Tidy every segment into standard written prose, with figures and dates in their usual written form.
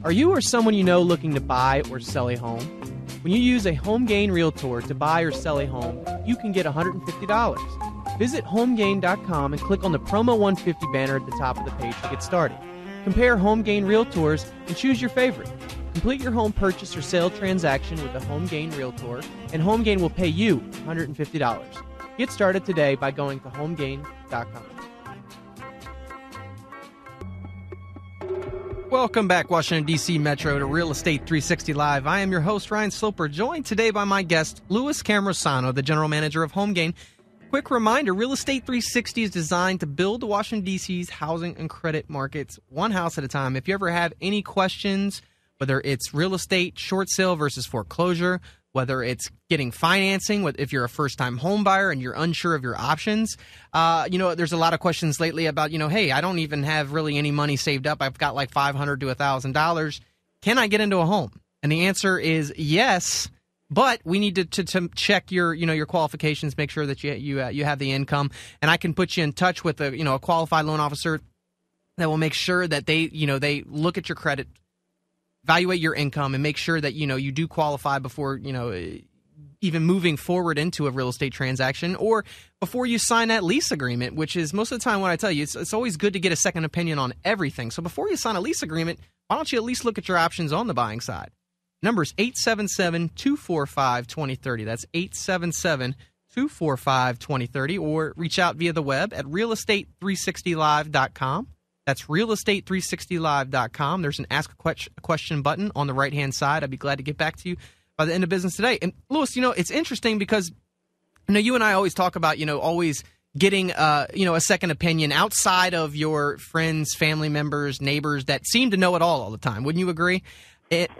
Are you or someone you know looking to buy or sell a home? When you use a HomeGain Realtor to buy or sell a home, you can get $150. Visit HomeGain.com and click on the Promo 150 banner at the top of the page to get started. Compare HomeGain Realtors and choose your favorite. Complete your home purchase or sale transaction with a HomeGain Realtor, and HomeGain will pay you $150. Get started today by going to HomeGain.com. Welcome back, Washington, D.C. Metro, to Real Estate 360 Live. I am your host, Ryan Sloper, joined today by my guest, Louis Cammarosano, the general manager of HomeGain. Quick reminder, Real Estate 360 is designed to build Washington, D.C.'s housing and credit markets one house at a time. If you ever have any questions, whether it's real estate, short sale versus foreclosure, whether it's getting financing, if you're a first-time home buyer and you're unsure of your options. There's a lot of questions lately about, hey, I don't even have really any money saved up. I've got like $500 to $1,000. Can I get into a home? And the answer is yes, but we need to check your qualifications, make sure that you have the income, and I can put you in touch with a qualified loan officer that will make sure that they look at your credit, evaluate your income, and make sure that you do qualify before even moving forward into a real estate transaction, or before you sign that lease agreement, which is most of the time what I tell you. It's always good to get a second opinion on everything. So before you sign a lease agreement, why don't you at least look at your options on the buying side? Number is 877-245-2030. That's 877-245-2030, or reach out via the web at realestate360live.com. That's realestate360live.com. There's an Ask a Question button on the right-hand side. I'd be glad to get back to you by the end of business today. And, Louis, it's interesting because, you and I always talk about, always getting, a second opinion outside of your friends, family members, neighbors that seem to know it all the time. Wouldn't you agree?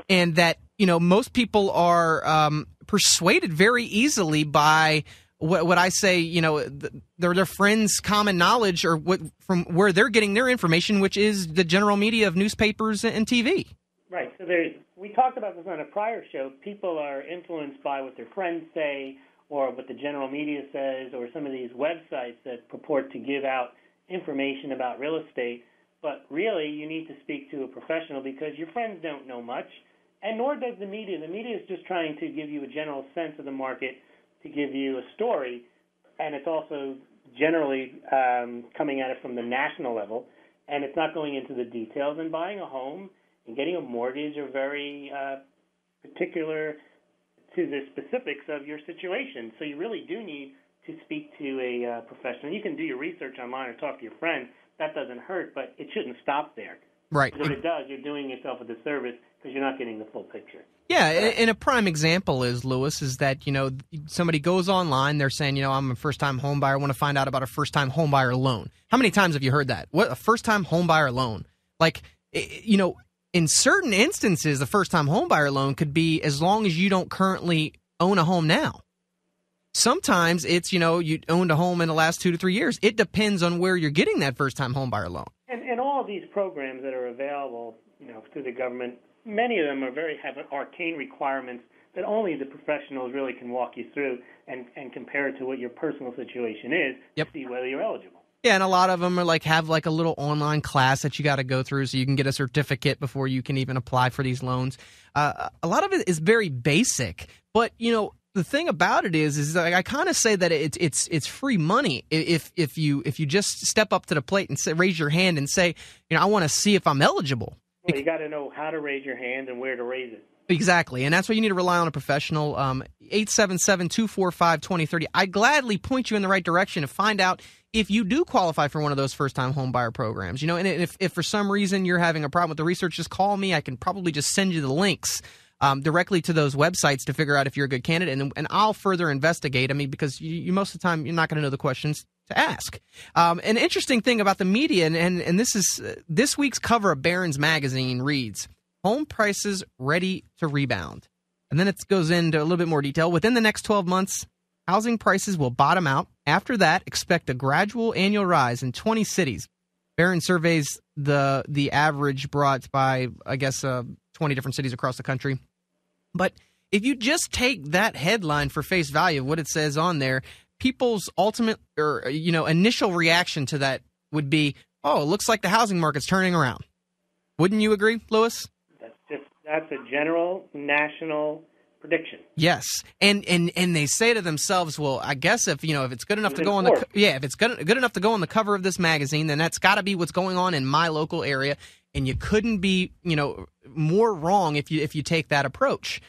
And that, most people are persuaded very easily by what I say, their friends' common knowledge, or from where they're getting their information, which is the general media of newspapers and TV. Right. So we talked about this on a prior show. People are influenced by what their friends say, or what the general media says, or some of these websites that purport to give out information about real estate. But really, you need to speak to a professional, because your friends don't know much, and nor does the media. The media is just trying to give you a general sense of the market, to give you a story, and it's also generally coming at it from the national level, and it's not going into the details. And buying a home and getting a mortgage are very particular to the specifics of your situation. So you really do need to speak to a professional. You can do your research online or talk to your friend. That doesn't hurt, but it shouldn't stop there. Right. Because if it does, you're doing yourself a disservice, because you're not getting the full picture. Yeah, and a prime example is, Louis, is that, somebody goes online, they're saying, I'm a first-time home buyer, I want to find out about a first-time home buyer loan. How many times have you heard that? What, a first-time home buyer loan? Like, in certain instances, the first-time home buyer loan could be as long as you don't currently own a home now. Sometimes it's, you owned a home in the last 2 to 3 years. It depends on where you're getting that first-time home buyer loan. And all of these programs that are available, through the government, many of them have arcane requirements that only the professionals really can walk you through and compare it to what your personal situation is, to see whether you're eligible. Yeah, and a lot of them are have a little online class that you got to go through so you can get a certificate before you can even apply for these loans. A lot of it is very basic, but the thing about it is I kind of say that it's free money if you just step up to the plate and raise your hand and say, I want to see if I'm eligible. Well, you got to know how to raise your hand and where to raise it. Exactly, and that's why you need to rely on a professional. 877-245-2030. I gladly point you in the right direction to find out if you do qualify for one of those first-time home buyer programs. And if for some reason you're having a problem with the research, just call me. I can probably just send you the links directly to those websites to figure out if you're a good candidate, and I'll further investigate. I mean, because you most of the time you're not going to know the questions to ask. An interesting thing about the media, and this is this week's cover of Barron's magazine reads, "Home prices ready to rebound," and then it goes into a little bit more detail. Within the next 12 months, housing prices will bottom out. After that, expect a gradual annual rise in 20 cities. Barron surveys the average brought by, 20 different cities across the country. But if you just take that headline for face value of what it says on there, people's ultimate initial reaction to that would be, oh, it looks like the housing market's turning around. Wouldn't you agree, Louis? That's That's a general national prediction. Yes, and they say to themselves, well, I guess if it's good enough to go on if it's good enough to go on the cover of this magazine, then that's got to be what's going on in my local area, and you couldn't be more wrong if you take that approach.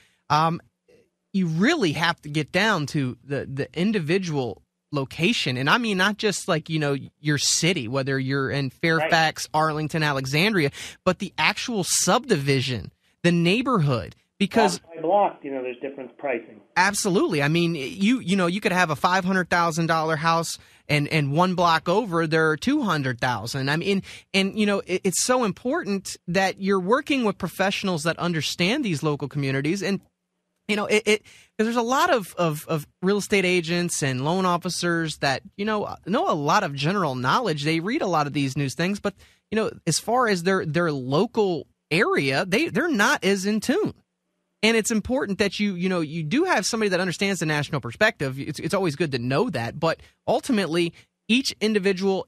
You really have to get down to the individual location, and I mean not just like your city, whether you're in Fairfax, right, Arlington, Alexandria, but the actual subdivision, the neighborhood. Because block by block, there's different pricing. Absolutely. I mean, you could have a $500,000 house, and one block over there are $200,000. I mean, and it's so important that you're working with professionals that understand these local communities, and because there's a lot of real estate agents and loan officers that know a lot of general knowledge. They read a lot of these news things, but as far as their local area, they're not as in tune. And it's important that you do have somebody that understands the national perspective. It's always good to know that, but ultimately each individual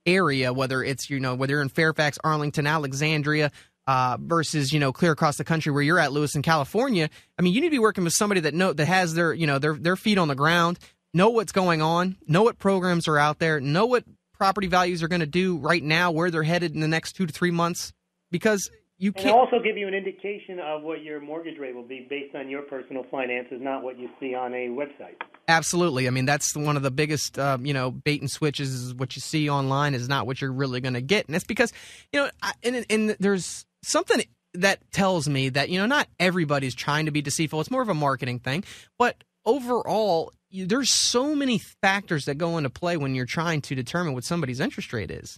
area, whether it's whether you're in Fairfax, Arlington, Alexandria, versus clear across the country where you're at, Lewis, in California. I mean, you need to be working with somebody that has their their feet on the ground, know what's going on, know what programs are out there, know what property values are going to do right now, where they're headed in the next 2 to 3 months, because you can't. And also give you an indication of what your mortgage rate will be based on your personal finances, not what you see on a website. Absolutely. I mean, that's one of the biggest, bait and switches is what you see online is not what you're really going to get. And it's because, and there's something that tells me that, not everybody's trying to be deceitful. It's more of a marketing thing. But overall, there's so many factors that go into play when you're trying to determine what somebody's interest rate is.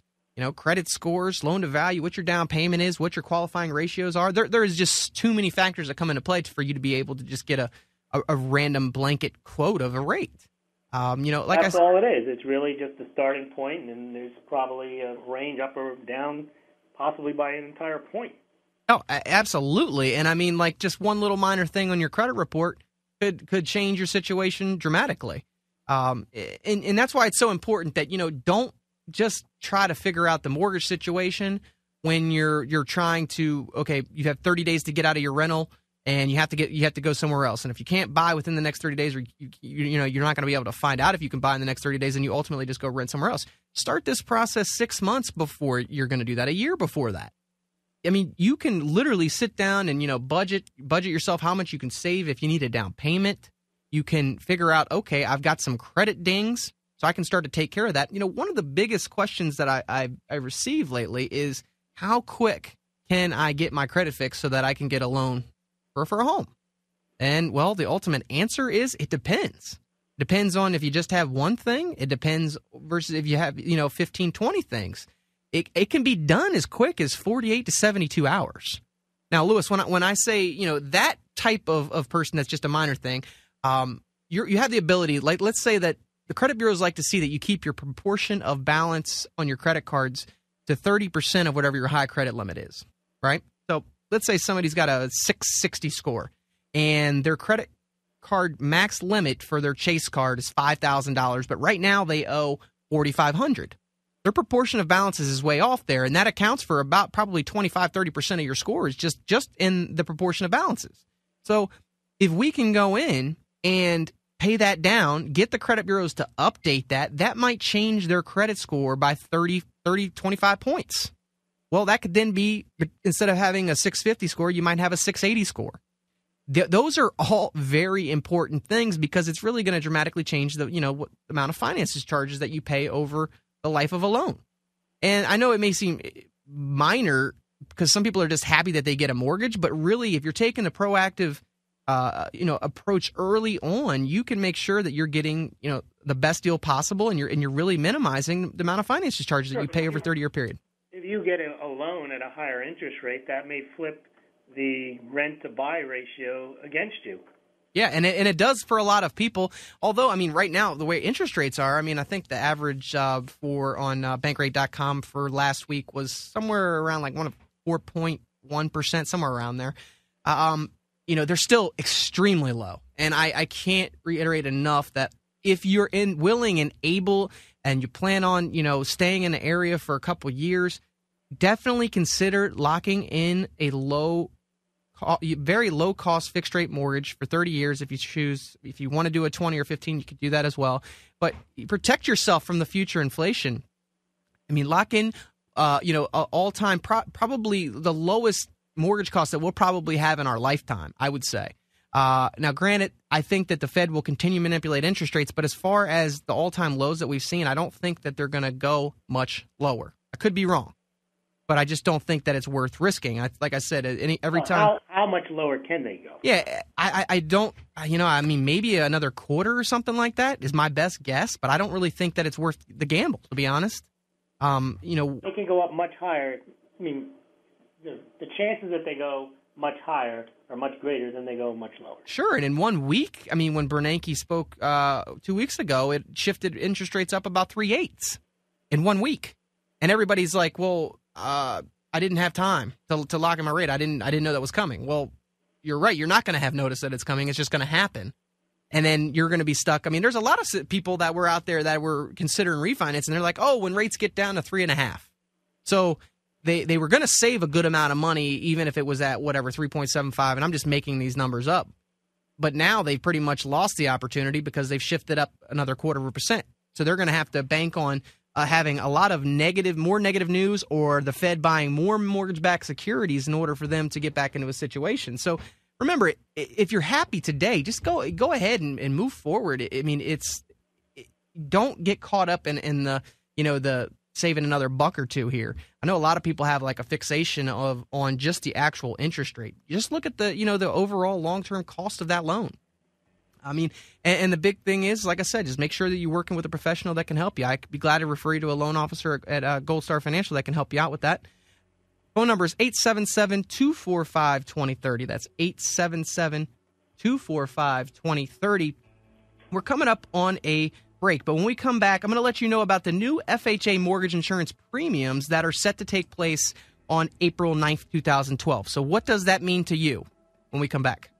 Credit scores, loan to value, what your down payment is, what your qualifying ratios are. There is just too many factors that come into play for you to be able to just get a random blanket quote of a rate. That's all it is. It's really just a starting point, and there's probably a range up or down, possibly by an entire point. Oh, absolutely. And I mean, like just one little minor thing on your credit report could change your situation dramatically. And that's why it's so important that, don't just try to figure out the mortgage situation when you're trying to, okay, you have 30 days to get out of your rental and you have to go somewhere else. And if you can't buy within the next 30 days, or you're not going to be able to find out if you can buy in the next 30 days, and you ultimately just go rent somewhere else. Start this process 6 months before you're going to do that, a year before that. I mean, you can literally sit down and, budget yourself how much you can save if you need a down payment. You can figure out, okay, I've got some credit dings, so I can start to take care of that. One of the biggest questions that I receive lately is how quick can I get my credit fixed so that I can get a loan for a home? And, well, the ultimate answer is it depends. Depends on if you just have one thing. It depends versus if you have, 15, 20 things. It can be done as quick as 48 to 72 hours. Now, Lewis, when I say, that type of person that's just a minor thing, you have the ability, like let's say that the credit bureaus like to see that you keep your proportion of balance on your credit cards to 30% of whatever your high credit limit is, right? So let's say somebody's got a 660 score and their credit card max limit for their Chase card is $5,000, but right now they owe $4,500. Their proportion of balances is way off there, and that accounts for about probably 25, 30% of your score is just in the proportion of balances. So if we can go in and pay that down, get the credit bureaus to update that might change their credit score by 30, 25 points. Well, that could then be, instead of having a 650 score, you might have a 680 score. Those are all very important things because it's really going to dramatically change the what amount of finances charges that you pay over the life of a loan. And I know it may seem minor because some people are just happy that they get a mortgage, but really if you're taking a proactive approach early on, you can make sure that you're getting, the best deal possible, and you're really minimizing the amount of finances charges that you pay over a 30-year period. If you get a loan at a higher interest rate, that may flip the rent-to-buy ratio against you. Yeah, and it does for a lot of people. Although, I mean, right now, the way interest rates are, I mean, I think the average on bankrate.com for last week was somewhere around like 4.1%, somewhere around there. They're still extremely low. And I can't reiterate enough that if you're willing and able and you plan on, staying in the area for a couple of years, definitely consider locking in a low very low cost fixed rate mortgage for 30 years if you choose. If you want to do a 20 or 15, you could do that as well. But protect yourself from the future inflation. I mean, lock in, all time probably the lowest mortgage cost that we'll probably have in our lifetime, I would say. Now, granted, I think that the Fed will continue to manipulate interest rates, but as far as the all-time lows that we've seen, I don't think that they're going to go much lower. I could be wrong, but I just don't think that it's worth risking. Like I said, every time. How much lower can they go? Yeah, I don't, maybe another quarter or something like that is my best guess, but I don't really think that it's worth the gamble, to be honest. They can go up much higher. I mean, the chances that they go much higher are much greater than they go much lower. Sure, and in 1 week, when Bernanke spoke 2 weeks ago, it shifted interest rates up about 3/8 in 1 week, and everybody's like, "Well, I didn't have time to lock in my rate. I didn't know that was coming." Well, you're right. You're not going to have notice that it's coming. It's just going to happen, and then you're going to be stuck. There's a lot of people that were out there that were considering refinance, and they're like, "Oh, when rates get down to 3.5," so. They were going to save a good amount of money even if it was at 3.75, and I'm just making these numbers up. But now they've pretty much lost the opportunity because they've shifted up another 0.25%. So they're going to have to bank on having a lot of more negative news, or the Fed buying more mortgage-backed securities in order for them to get back into a situation. So remember, if you're happy today, just go ahead and move forward. Don't get caught up in the saving another buck or two here. I know a lot of people have like a fixation on just the actual interest rate. Just look at the overall long-term cost of that loan. And the big thing is, like I said, just make sure that you're working with a professional that can help you. I could be glad to refer you to a loan officer at Gold Star Financial that can help you out with that. Phone number is 877-245-2030. That's 877-245-2030. We're coming up on a break, but when we come back, I'm going to let you know about the new FHA mortgage insurance premiums that are set to take place on April 9th, 2012. So what does that mean to you when we come back?